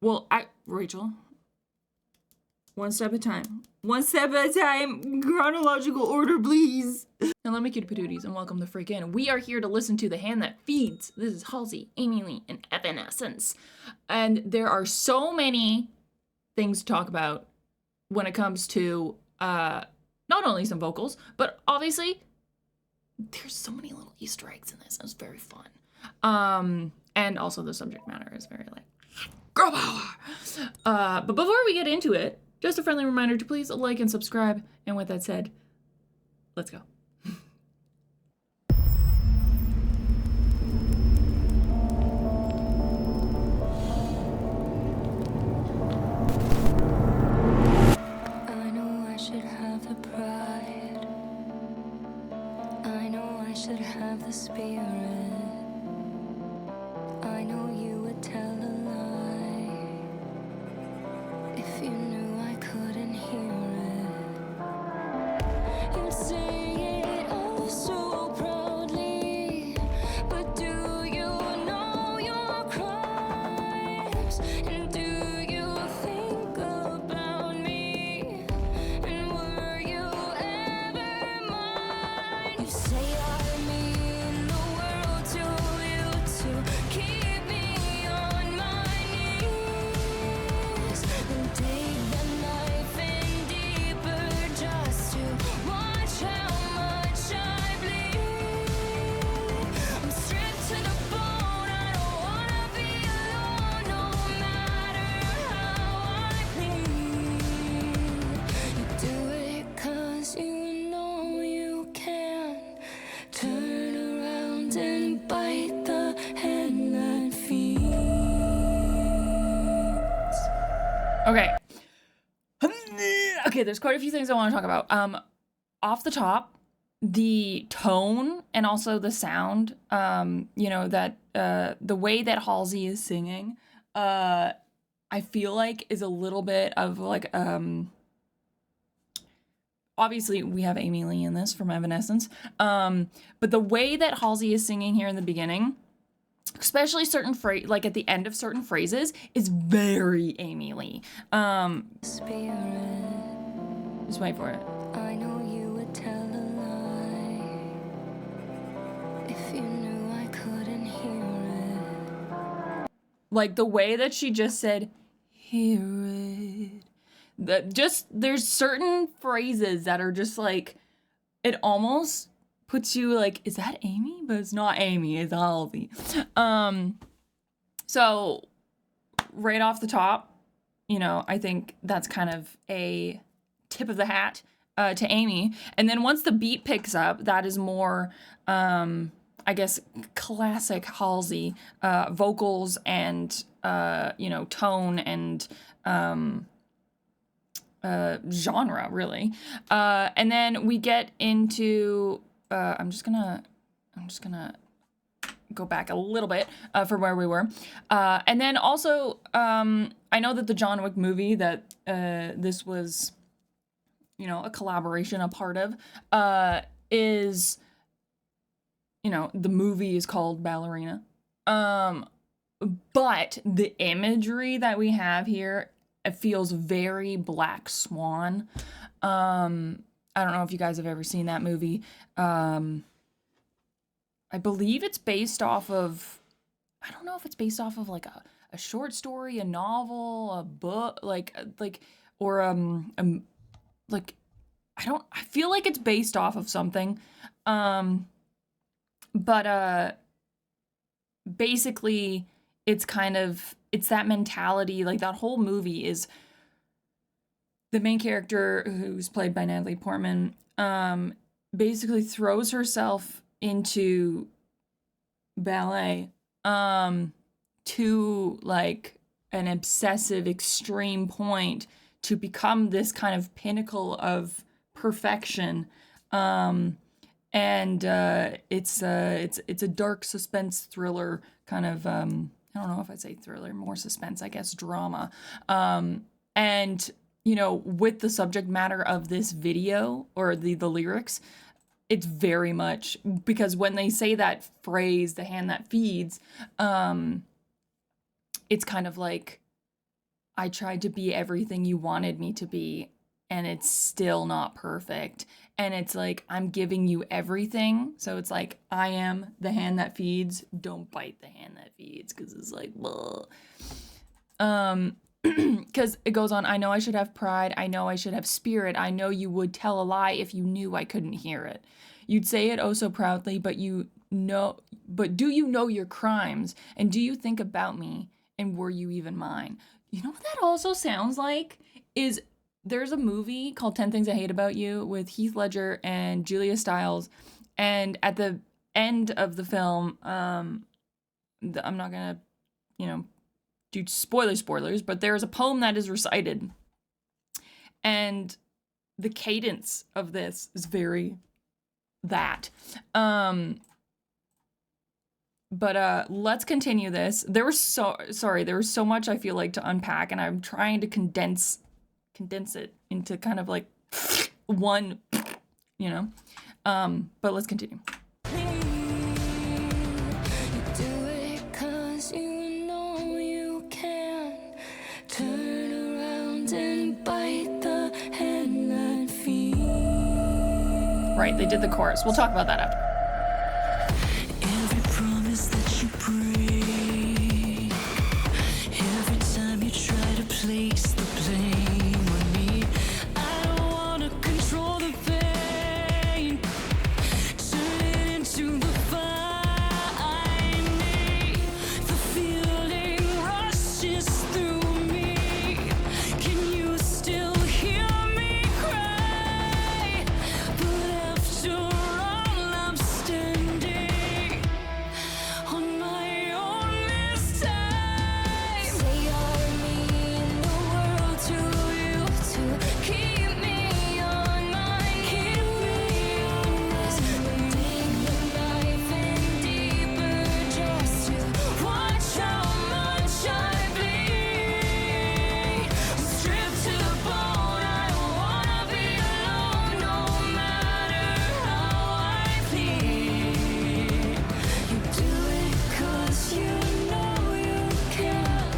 Well, Rachel, one step at a time. One step at a time. Chronological order, please. Now let me cue patooties and welcome the freak in. We are here to listen to The Hand That Feeds. This is Halsey, Amy Lee, and Evanescence. And there are so many things to talk about when it comes to not only some vocals, but obviously there's so many little Easter eggs in this. It was very fun. And also the subject matter is very like girl power. But before we get into it, just a friendly reminder to please like and subscribe. And with that said, let's go. I know I should have the pride. I know I should have the spirit. I know you would tell a lie if you knew I couldn't hear it. You'd say it oh so proudly, but do you know your crimes? And do you think about me? And were you ever mine? You say I mean the world to you to keep me on my knees and dig the knife in deeper just to watch how much I bleed. I'm stripped to the bone. I don't wanna be alone no matter how I plead. You do it 'cause you know you can. Turn around and bite the hand that feeds. Okay. Okay, there's quite a few things I want to talk about. Off the top, the tone and also the sound, that the way that Halsey is singing, I feel like is a little bit of like obviously we have Amy Lee in this from Evanescence. But the way that Halsey is singing here in the beginning, especially certain like at the end of certain phrases, is very Amy Lee. Spirit, Just wait for it. I know you would tell a lie if you knew I couldn't hear it. Like the way that she just said, hear it. There's certain phrases that are just like, it almost puts you like, is that Amy? But it's not Amy, it's Halsey. So right off the top, I think that's kind of a tip of the hat to Amy. And then once the beat picks up, that is more, I guess, classic Halsey vocals and, tone and genre, really. And then we get into, I'm just gonna go back a little bit from where we were. And then also, I know that the John Wick movie that this was, a collaboration, a part of, is, the movie is called Ballerina. But the imagery that we have here, it feels very Black Swan. I don't know if you guys have ever seen that movie. I believe it's based off of, I don't know if it's based off of like a short story, a novel, a book, or I feel like it's based off of something. But basically it's that mentality, like that whole movie is the main character, who's played by Natalie Portman, basically throws herself into ballet to like an obsessive extreme point to become this kind of pinnacle of perfection. And it's a dark suspense thriller kind of, I don't know if I'd say thriller, more suspense, I guess, drama. And with the subject matter of this video or the lyrics, it's very much, because when they say that phrase, the hand that feeds, it's kind of like I tried to be everything you wanted me to be, and it's still not perfect. And it's like, I'm giving you everything. So it's like, I am the hand that feeds. Don't bite the hand that feeds. Because it's like, blah. Because it goes on, I know I should have pride. I know I should have spirit. I know you would tell a lie if you knew I couldn't hear it. You'd say it oh so proudly, but do you know your crimes? And do you think about me? And were you even mine? You know what that also sounds like? Is there's a movie called 10 Things I Hate About You with Heath Ledger and Julia Stiles. And at the end of the film, I'm not gonna, do spoilers, but there is a poem that is recited. And the cadence of this is very that. But let's continue this. There was so much I feel like to unpack, and I'm trying to condense it into kind of like one, but let's continue. Right, they did the chorus. We'll talk about that after. Every promise that you break, every time you try to place the blame on me, I don't wanna control the pain, turn it into the fire I need. The feeling rushes through me. Can you still hear me cry? But after all, I'm standing on my own this time. Say you're me in the world to you, to keep me on mine, keep me honest. Dig the knife in deeper just to watch how much I bleed. I'm stripped to the bone, I don't wanna be alone, no matter how I plead. You do it 'cause you know you can.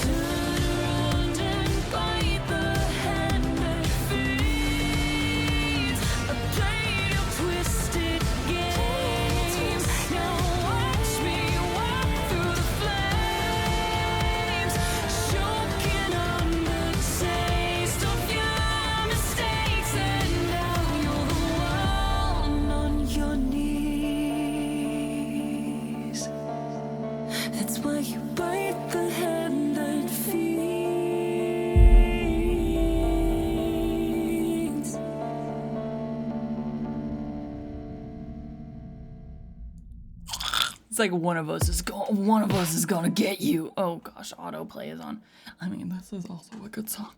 Turn around and bite the hand that feeds. I played a twisted game. Now watch me walk through the flames, choking on the taste of your mistakes. And now you're the one on your knees. That's why you bite the hand that feeds. It's like one of us is gonna get you. Oh gosh, autoplay is on. I mean, this is also a good song.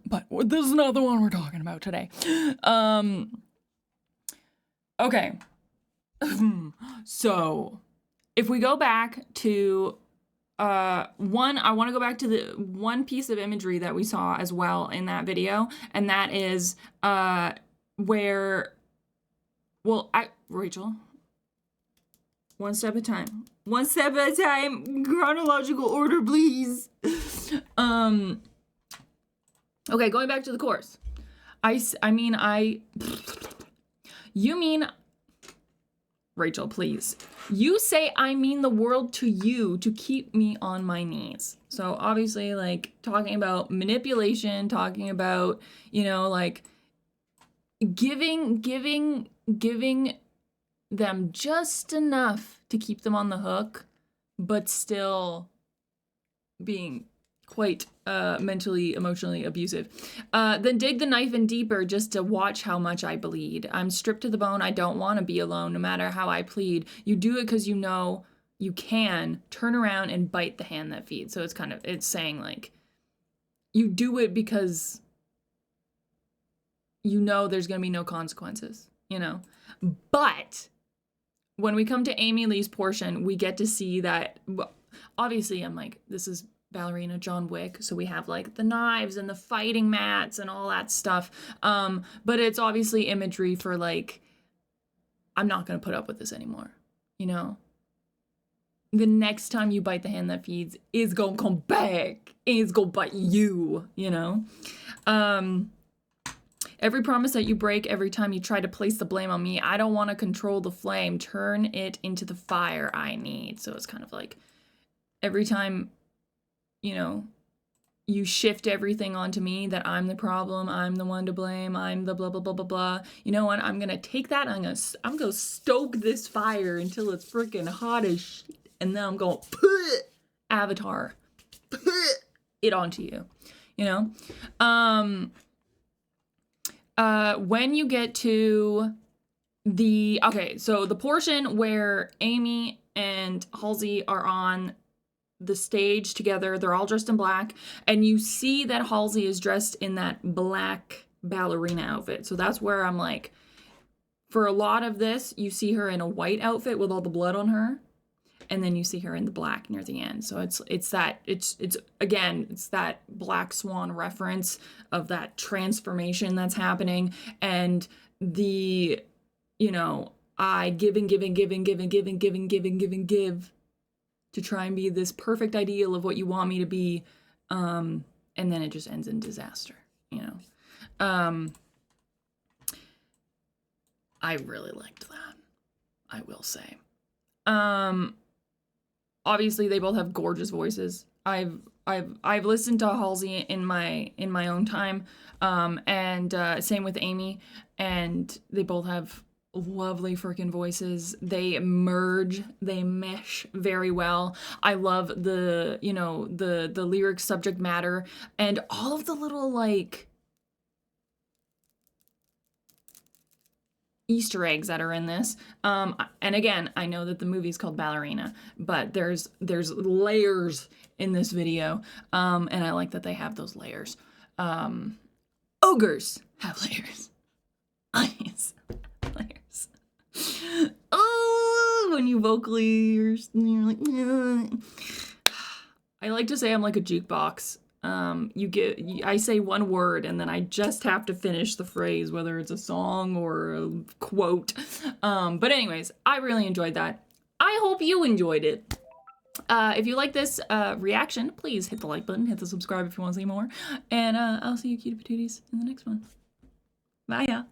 But this is not the one we're talking about today. Okay. So if we go back to I want to go back to the one piece of imagery that we saw as well in that video, and that is where, Rachel, one step at a time. One step at a time. Chronological order, please. Okay, going back to the chorus. You mean, Rachel, please. You say I mean the world to you to keep me on my knees. So obviously, like, talking about manipulation, talking about, like, giving them just enough to keep them on the hook, but still being quite mentally, emotionally abusive. Then dig the knife in deeper just to watch how much I bleed. I'm stripped to the bone. I don't want to be alone, no matter how I plead. You do it because you know you can. Turn around and bite the hand that feeds. So it's saying, like, you do it because you know there's going to be no consequences, But when we come to Amy Lee's portion, we get to see that, obviously, I'm like, this is Ballerina, John Wick, so we have, like, the knives and the fighting mats and all that stuff, but it's obviously imagery for, like, I'm not gonna put up with this anymore, the next time you bite the hand that feeds is gonna come back and it's gonna bite you, you know? Every promise that you break, every time you try to place the blame on me, I don't want to control the flame. Turn it into the fire I need. So it's kind of like every time, you know, you shift everything onto me, that I'm the problem, I'm the one to blame, I'm the blah, blah, blah, blah, blah. You know what? I'm going to take that and I'm going to stoke this fire until it's freaking hot as shit. And then I'm going to put Avatar it onto you, you know? When you get to so the portion where Amy and Halsey are on the stage together, they're all dressed in black, and you see that Halsey is dressed in that black ballerina outfit. So that's where I'm like, for a lot of this, you see her in a white outfit with all the blood on her, and then you see her in the black near the end. So it's that Black Swan reference of that transformation that's happening, and the, you know, I give and give and give and give and give and give and give and give and give to try and be this perfect ideal of what you want me to be, and then it just ends in disaster, you know. I really liked that, I will say. Obviously they both have gorgeous voices. I've listened to Halsey in my own time, and same with Amy, and they both have lovely freaking voices. They merge, they mesh very well. I love the, you know, the lyric subject matter and all of the little like Easter eggs that are in this. And again, I know that the movie's called Ballerina, but there's layers in this video, and I like that they have those layers. Ogres have layers. Onions have layers. Oh, when you vocally, you're like, I like to say I'm like a jukebox. I say one word and then I just have to finish the phrase, whether it's a song or a quote. But anyways, I really enjoyed that. I hope you enjoyed it. If you like this reaction, please hit the like button, hit the subscribe if you want to see more, and I'll see you cutie patooties in the next one. Bye, ya.